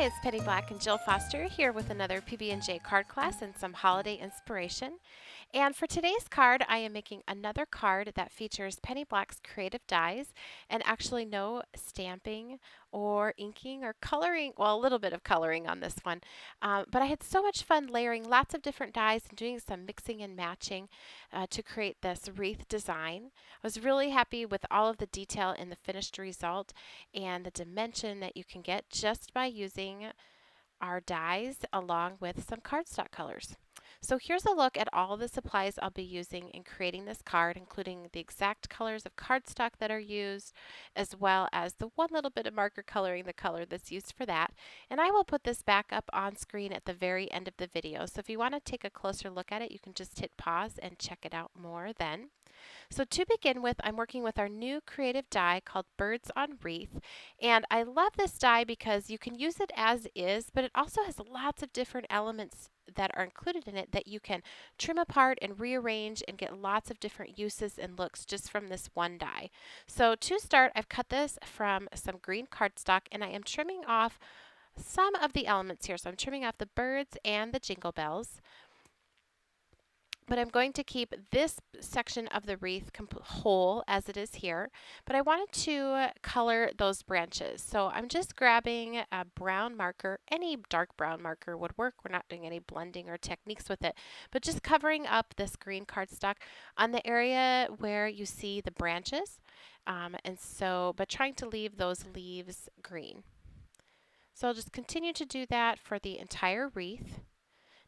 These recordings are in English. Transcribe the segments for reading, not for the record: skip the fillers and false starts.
Hi, it's Penny Black and Jill Foster here with another PB&J card class and some holiday inspiration. And for today's card, I am making another card that features Penny Black's creative dies and actually no stamping or inking or coloring, well, a little bit of coloring on this one. But I had so much fun layering lots of different dies and doing some mixing and matching to create this wreath design. I was really happy with all of the detail in the finished result and the dimension that you can get just by using our dies along with some cardstock colors. So here's a look at all the supplies I'll be using in creating this card, including the exact colors of cardstock that are used, as well as the one little bit of marker coloring, the color that's used for that. And I will put this back up on screen at the very end of the video. So if you want to take a closer look at it, you can just hit pause and check it out more then. So to begin with, I'm working with our new creative die called Birds on Wreath. And I love this die because you can use it as is, but it also has lots of different elements that are included in it that you can trim apart and rearrange and get lots of different uses and looks just from this one die. So to start, I've cut this from some green cardstock and I am trimming off some of the elements here. So I'm trimming off the birds and the jingle bells. But I'm going to keep this section of the wreath whole as it is here. But I wanted to color those branches. So I'm just grabbing a brown marker. Any dark brown marker would work. We're not doing any blending or techniques with it. But just covering up this green cardstock on the area where you see the branches. But trying to leave those leaves green. So I'll just continue to do that for the entire wreath.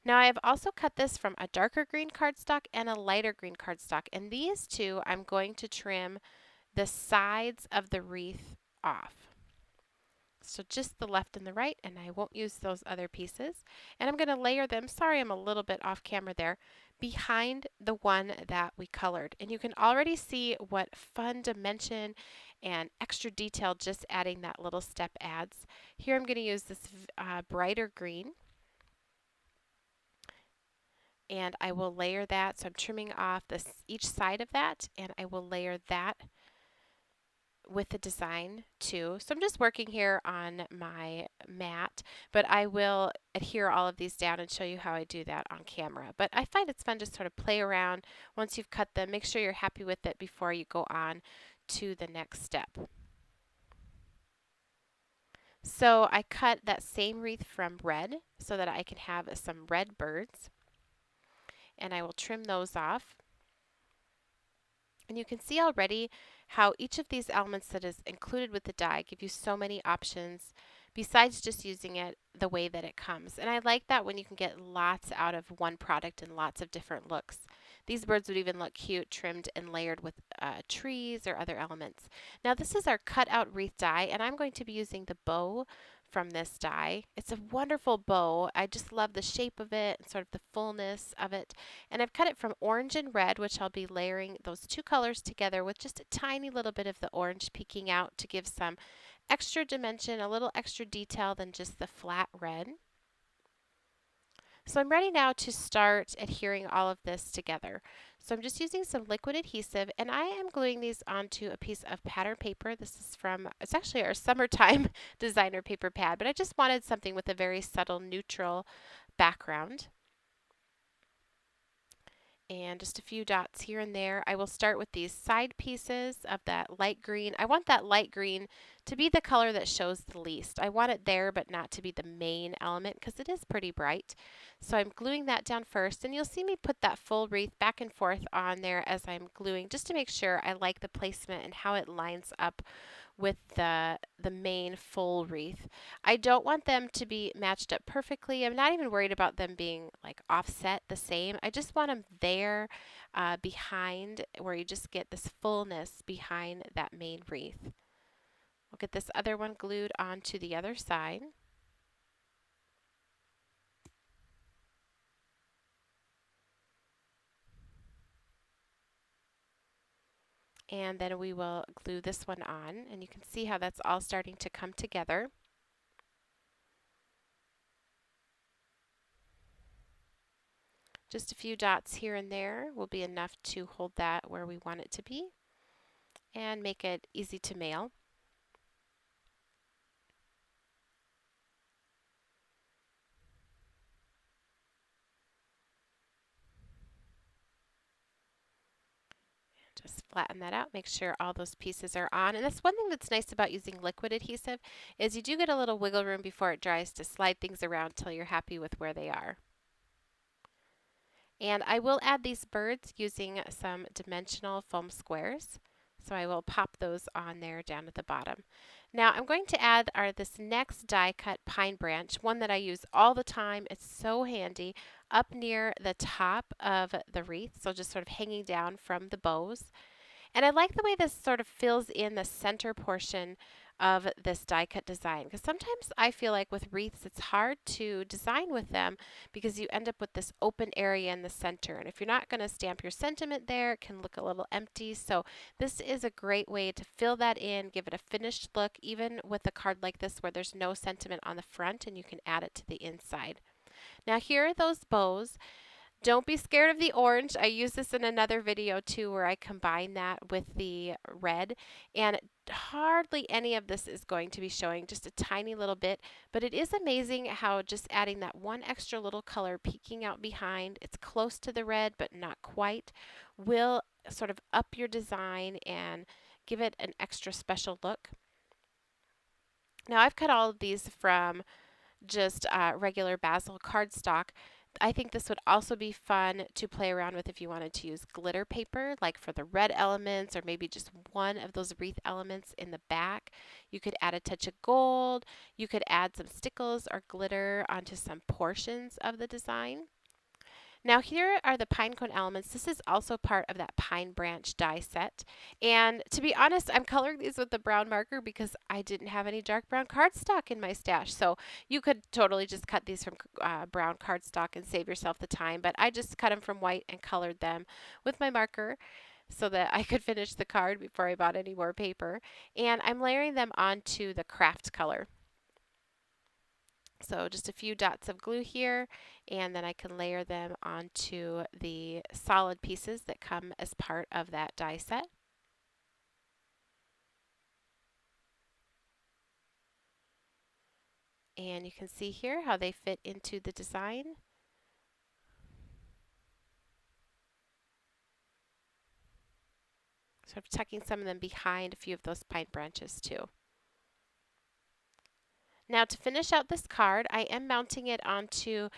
Now I have also cut this from a darker green cardstock and a lighter green cardstock, and these two I'm going to trim the sides of the wreath off. So just the left and the right, and I won't use those other pieces. And I'm going to layer them, sorry I'm a little bit off camera there, behind the one that we colored. And you can already see what fun dimension and extra detail just adding that little step adds. Here I'm going to use this brighter green. And I will layer that. So I'm trimming off each side of that, and I will layer that with the design too. So I'm just working here on my mat, but I will adhere all of these down and show you how I do that on camera. But I find it's fun to sort of play around once you've cut them. Make sure you're happy with it before you go on to the next step. So I cut that same wreath from red so that I can have some red birds. And I will trim those off. And you can see already how each of these elements that is included with the die give you so many options besides just using it the way that it comes. And I like that when you can get lots out of one product and lots of different looks. These birds would even look cute trimmed and layered with trees or other elements. Now this is our cut out wreath die, and I'm going to be using the bow from this die. It's a wonderful bow. I just love the shape of it and sort of the fullness of it. And I've cut it from orange and red, which I'll be layering those two colors together with just a tiny little bit of the orange peeking out to give some extra dimension, a little extra detail than just the flat red. So I'm ready now to start adhering all of this together. So I'm just using some liquid adhesive, and I am gluing these onto a piece of pattern paper. This is it's actually our summertime designer paper pad, but I just wanted something with a very subtle neutral background. And just a few dots here and there. I will start with these side pieces of that light green. I want that light green to be the color that shows the least. I want it there, but not to be the main element because it is pretty bright. So I'm gluing that down first, and you'll see me put that full wreath back and forth on there as I'm gluing just to make sure I like the placement and how it lines up with the main full wreath. I don't want them to be matched up perfectly. I'm not even worried about them being like offset the same. I just want them there behind where you just get this fullness behind that main wreath. We'll get this other one glued onto the other side. And then we will glue this one on, and you can see how that's all starting to come together. Just a few dots here and there will be enough to hold that where we want it to be and make it easy to mail. Just flatten that out, make sure all those pieces are on. And that's one thing that's nice about using liquid adhesive is you do get a little wiggle room before it dries to slide things around until you're happy with where they are. And I will add these birds using some dimensional foam squares. So I will pop those on there down at the bottom. Now I'm going to add this next die cut pine branch, one that I use all the time. It's so handy, up near the top of the wreath, so just sort of hanging down from the bows. And I like the way this sort of fills in the center portion of this die cut design, because sometimes I feel like with wreaths it's hard to design with them because you end up with this open area in the center, and if you're not going to stamp your sentiment there, it can look a little empty. So this is a great way to fill that in, give it a finished look, even with a card like this where there's no sentiment on the front and you can add it to the inside. Now here are those bows. Don't be scared of the orange. I use this in another video too where I combine that with the red, and hardly any of this is going to be showing, just a tiny little bit, but it is amazing how just adding that one extra little color peeking out behind, it's close to the red but not quite, will sort of up your design and give it an extra special look. Now I've cut all of these from just regular basil cardstock. I think this would also be fun to play around with if you wanted to use glitter paper, like for the red elements or maybe just one of those wreath elements in the back. You could add a touch of gold. You could add some stickles or glitter onto some portions of the design. Now here are the pine cone elements. This is also part of that pine branch die set. And to be honest, I'm coloring these with the brown marker because I didn't have any dark brown cardstock in my stash. So you could totally just cut these from brown cardstock and save yourself the time. But I just cut them from white and colored them with my marker so that I could finish the card before I bought any more paper. And I'm layering them onto the craft color. So just a few dots of glue here, and then I can layer them onto the solid pieces that come as part of that die set. And you can see here how they fit into the design. Sort of tucking some of them behind a few of those pine branches too. Now to finish out this card, I am mounting it onto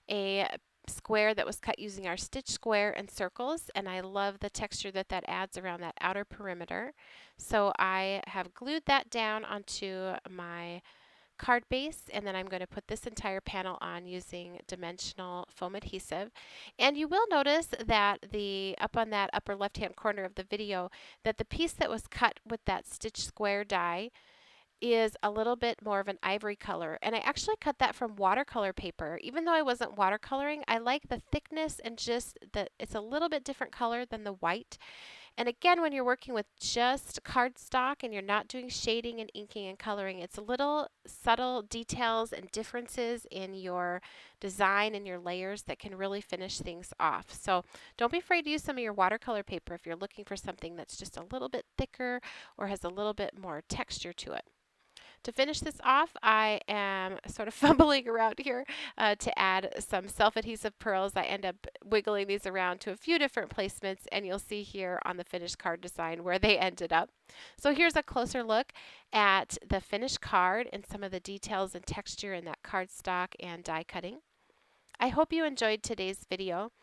a square that was cut using our stitch square and circles, and I love the texture that that adds around that outer perimeter. So I have glued that down onto my card base, and then I'm going to put this entire panel on using dimensional foam adhesive. And you will notice that up on that upper left hand corner of the video, that the piece that was cut with that stitch square die is a little bit more of an ivory color, and I actually cut that from watercolor paper. Even though I wasn't watercoloring, I like the thickness and just that it's a little bit different color than the white. And again, when you're working with just cardstock and you're not doing shading and inking and coloring, it's little subtle details and differences in your design and your layers that can really finish things off. So don't be afraid to use some of your watercolor paper if you're looking for something that's just a little bit thicker or has a little bit more texture to it. To finish this off, I am sort of fumbling around here to add some self-adhesive pearls. I end up wiggling these around to a few different placements, and you'll see here on the finished card design where they ended up. So here's a closer look at the finished card and some of the details and texture in that cardstock and die cutting. I hope you enjoyed today's video.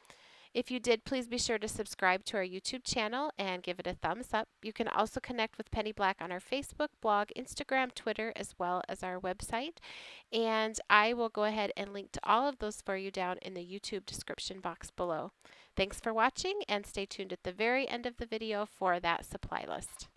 If you did, please be sure to subscribe to our YouTube channel and give it a thumbs up. You can also connect with Penny Black on our Facebook, blog, Instagram, Twitter, as well as our website. And I will go ahead and link to all of those for you down in the YouTube description box below. Thanks for watching, and stay tuned at the very end of the video for that supply list.